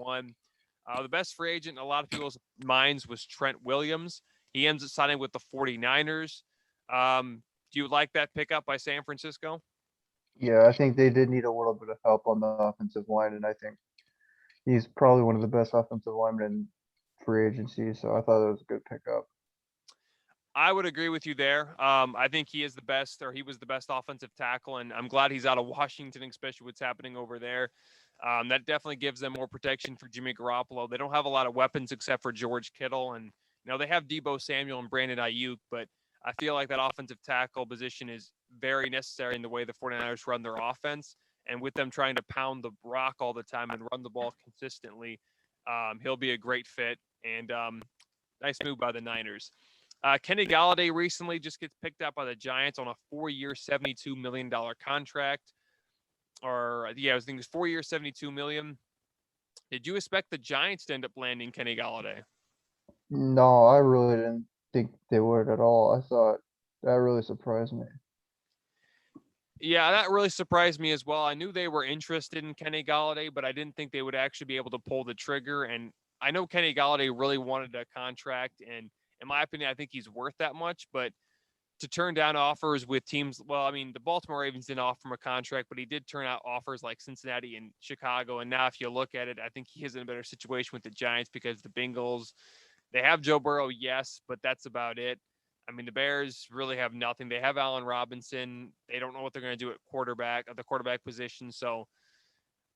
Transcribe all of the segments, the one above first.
one. The best free agent in a lot of people's minds was Trent Williams. He ends up signing with the 49ers. Do you like that pickup by San Francisco? Yeah, I think they did need a little bit of help on the offensive line, and I think he's probably one of the best offensive linemen in free agency. So I thought it was a good pickup. I would agree with you there. I think he is the best, or he was the best offensive tackle, and I'm glad he's out of Washington, especially what's happening over there. That definitely gives them more protection for Jimmy Garoppolo. They don't have a lot of weapons except for George Kittle, and they have Debo Samuel and Brandon Ayuk, but I feel like that offensive tackle position is very necessary in the way the 49ers run their offense, and with them trying to pound the rock all the time and run the ball consistently, he'll be a great fit, and nice move by the Niners. Kenny Galladay recently just gets picked up by the Giants on a 4-year, $72 million contract. Or yeah, I was thinking it was 4 years, $72 million. Did you expect the Giants to end up landing Kenny Galladay? No, I really didn't think they would at all. I thought that really surprised me. Yeah, that really surprised me as well. I knew they were interested in Kenny Galladay, but I didn't think they would actually be able to pull the trigger. And I know Kenny Galladay really wanted a contract, and in my opinion, I think he's worth that much. But to turn down offers with teams, well, I mean, the Baltimore Ravens didn't offer him a contract, but he did turn out offers like Cincinnati and Chicago. And now, if you look at it, I think he is in a better situation with the Giants because the Bengals, they have Joe Burrow, yes, but that's about it. I mean, the Bears really have nothing. They have Allen Robinson. They don't know what they're going to do at the quarterback position. So,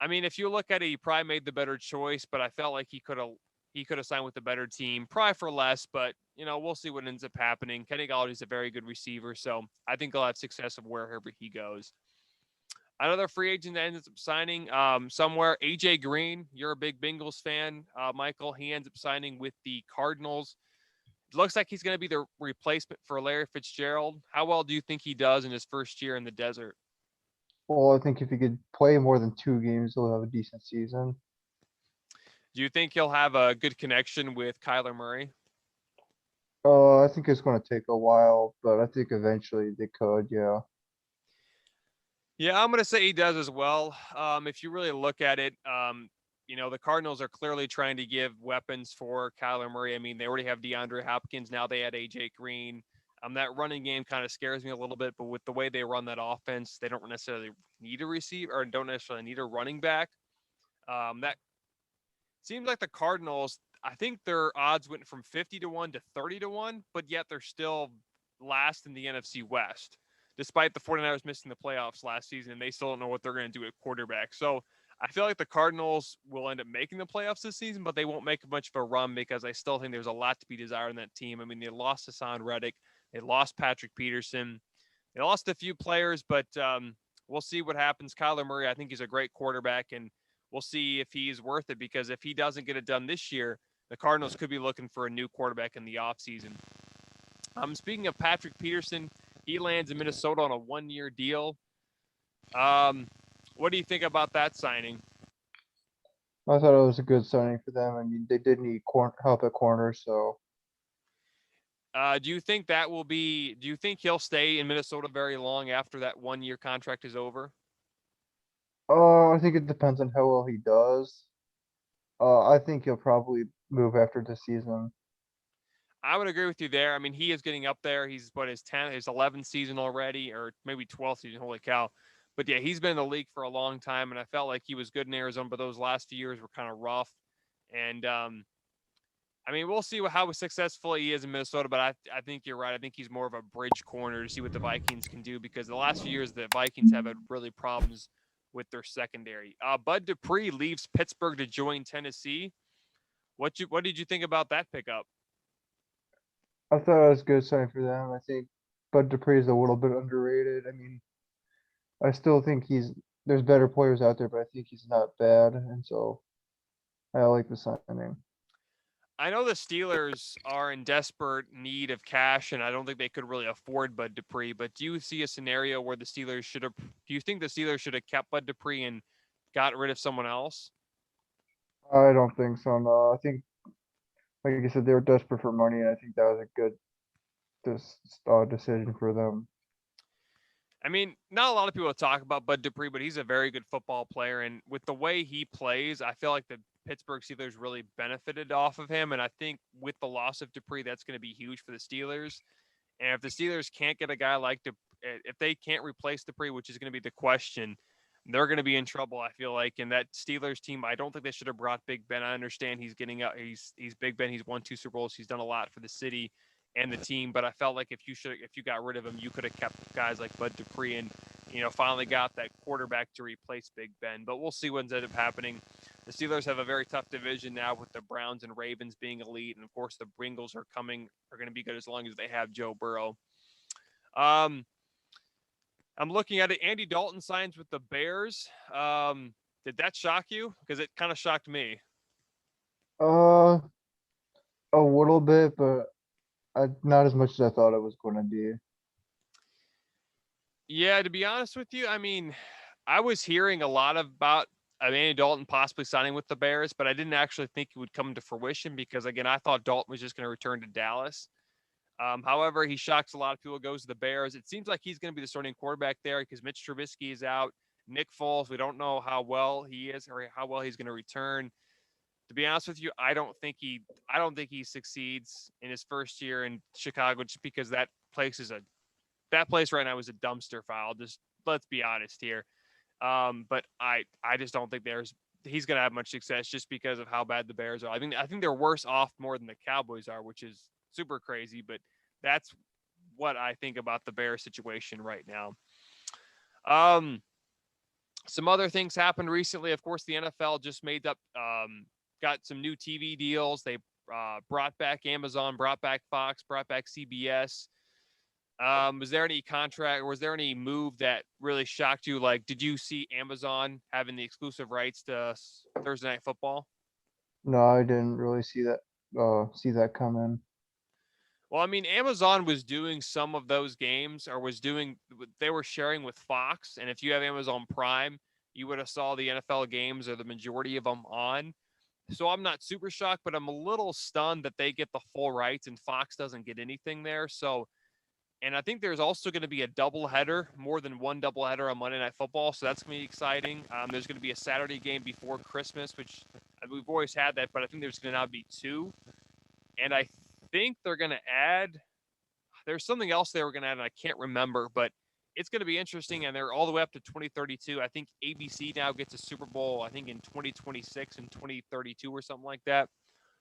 I mean, if you look at it, he probably made the better choice, but I felt like he could have signed with a better team, probably for less. But we'll see what ends up happening. Kenny Galladay is a very good receiver, so I think he'll have success of wherever he goes. Another free agent that ends up signing somewhere, AJ Green. You're a big Bengals fan, Michael. He ends up signing with the Cardinals. It looks like he's going to be the replacement for Larry Fitzgerald. How well do you think he does in his first year in the desert? Well, I think if he could play more than 2 games, he'll have a decent season. Do you think he'll have a good connection with Kyler Murray? I think it's going to take a while, but I think eventually they could. Yeah. Yeah, I'm going to say he does as well. If you really look at it, the Cardinals are clearly trying to give weapons for Kyler Murray. I mean, they already have DeAndre Hopkins. Now they had AJ Green. That running game kind of scares me a little bit, but with the way they run that offense, they don't necessarily need a receiver or don't necessarily need a running back. That seems like the Cardinals. I think their odds went from 50-1 to 30-1, but yet they're still last in the NFC West, despite the 49ers missing the playoffs last season, and they still don't know what they're going to do at quarterback. So I feel like the Cardinals will end up making the playoffs this season, but they won't make much of a run because I still think there's a lot to be desired in that team. I mean, they lost Hassan Reddick, they lost Patrick Peterson, they lost a few players, but we'll see what happens. Kyler Murray, I think he's a great quarterback, and we'll see if he's worth it because if he doesn't get it done this year, the Cardinals could be looking for a new quarterback in the offseason. Speaking of Patrick Peterson, he lands in Minnesota on a 1-year deal. Um, what do you think about that signing? I thought it was a good signing for them. I mean, they did need help at corner, so Do you think that will be? Do you think he'll stay in Minnesota very long after that 1-year contract is over? I think it depends on how well he does. I think he'll probably move after the season. I would agree with you there. I mean, he is getting up there. He's his 10th, his 11th season already, or maybe 12th season. Holy cow! But yeah, he's been in the league for a long time, and I felt like he was good in Arizona, but those last few years were kind of rough. And I mean, we'll see how successful he is in Minnesota, but I think you're right. I think he's more of a bridge corner to see what the Vikings can do because the last few years the Vikings have had really problems with their secondary. Bud Dupree leaves Pittsburgh to join Tennessee. What did you think about that pickup? I thought it was a good sign for them. I think Bud Dupree is a little bit underrated. I mean, I still think there's better players out there, but I think he's not bad, and so I like the signing. I know the Steelers are in desperate need of cash, and I don't think they could really afford Bud Dupree. But do you see a scenario where the Steelers should have? Do you think the Steelers should have kept Bud Dupree and got rid of someone else? I don't think so. No, I think, like I said, they were desperate for money, and I think that was a good decision for them. I mean, not a lot of people talk about Bud Dupree, but he's a very good football player, and with the way he plays, I feel like the Pittsburgh Steelers really benefited off of him. And I think with the loss of Dupree, that's going to be huge for the Steelers. And if the Steelers can't get a guy like if they can't replace Dupree, which is going to be the question, they're going to be in trouble, I feel like. And that Steelers team, I don't think they should have brought Big Ben. I understand he's getting up. He's Big Ben. He's won 2 Super Bowls. He's done a lot for the city and the team. But I felt like if you got rid of him, you could have kept guys like Bud Dupree and, finally got that quarterback to replace Big Ben. But we'll see what ends up happening. The Steelers have a very tough division now with the Browns and Ravens being elite. And, of course, the Bengals are going to be good as long as they have Joe Burrow. I'm looking at it. Andy Dalton signs with the Bears. Did that shock you? Because it kind of shocked me. A little bit, but not as much as I thought it was going to be. Yeah, to be honest with you, I mean, I was hearing a lot about Andy Dalton possibly signing with the Bears, but I didn't actually think it would come to fruition because, again, I thought Dalton was just going to return to Dallas. However, he shocks a lot of people, goes to the Bears. It seems like he's going to be the starting quarterback there because Mitch Trubisky is out. Nick Foles, we don't know how well he is or how well he's going to return. To be honest with you, I don't think he succeeds in his first year in Chicago just because that place right now is a dumpster fire. Just let's be honest here. But I just don't think he's going to have much success just because of how bad the Bears are. I think they're worse off more than the Cowboys are, which is super crazy, but that's what I think about the Bears situation right now. Some other things happened recently. Of course, the NFL just got some new TV deals. They brought back Amazon, brought back Fox, brought back CBS. Was there any move that really shocked you? Like, did you see Amazon having the exclusive rights to Thursday Night Football? No, I didn't really see that come in. Well, I mean, Amazon was doing some of those games they were sharing with Fox. And if you have Amazon Prime, you would have saw the NFL games or the majority of them on. So I'm not super shocked, but I'm a little stunned that they get the full rights and Fox doesn't get anything there. So, and I think there's also going to be a doubleheader, more than one doubleheader on Monday Night Football. So that's going to be exciting. There's going to be a Saturday game before Christmas, which we've always had that, but I think there's going to now be 2. And I think they're going to there's something else they were going to add, and I can't remember, but it's going to be interesting. And they're all the way up to 2032. I think ABC now gets a Super Bowl, I think in 2026 and 2032 or something like that.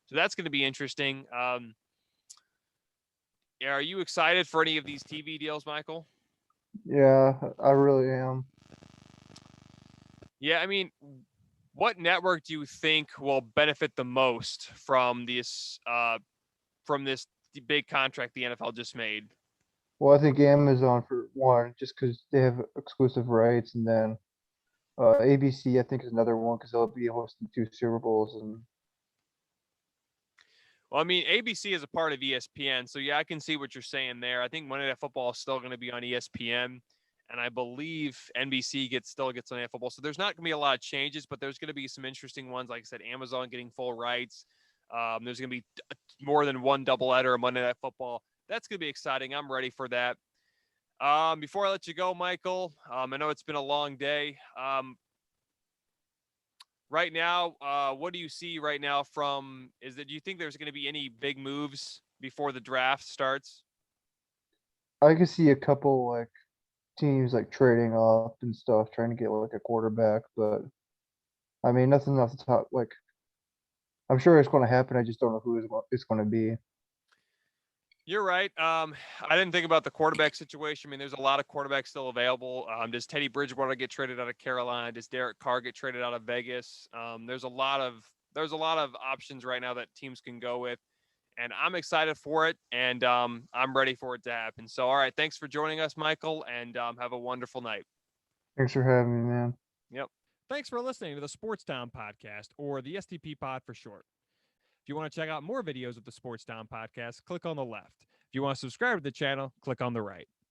So that's going to be interesting. Are you excited for any of these TV deals, Michael? Yeah, I really am. Yeah, I mean, what network do you think will benefit the most from this big contract the NFL just made? Well, I think Amazon for one, just because they have exclusive rights, and then ABC I think is another one because they'll be hosting 2 Super Bowls. And Well, I mean, ABC is a part of ESPN, so yeah, I can see what you're saying there. I think Monday Night Football is still going to be on ESPN, and I believe NBC still gets Monday Night Football. So there's not going to be a lot of changes, but there's going to be some interesting ones. Like I said, Amazon getting full rights. There's going to be more than one doubleheader of Monday Night Football. That's going to be exciting. I'm ready for that. Before I let you go, Michael, I know it's been a long day. Right now, what do you see right now do you think there's going to be any big moves before the draft starts? I could see a couple teams trading up and stuff, trying to get a quarterback, but I mean nothing off the top. I'm sure it's going to happen. I just don't know who it's going to be. You're right. I didn't think about the quarterback situation. I mean, there's a lot of quarterbacks still available. Does Teddy Bridgewater get traded out of Carolina? Does Derek Carr get traded out of Vegas? There's a lot of options right now that teams can go with, and I'm excited for it, and I'm ready for it to happen. So, all right, thanks for joining us, Michael, and have a wonderful night. Thanks for having me, man. Yep. Thanks for listening to the Sports Town Podcast, or the STP Pod for short. If you want to check out more videos of the Sports Town Podcast, click on the left. If you want to subscribe to the channel, click on the right.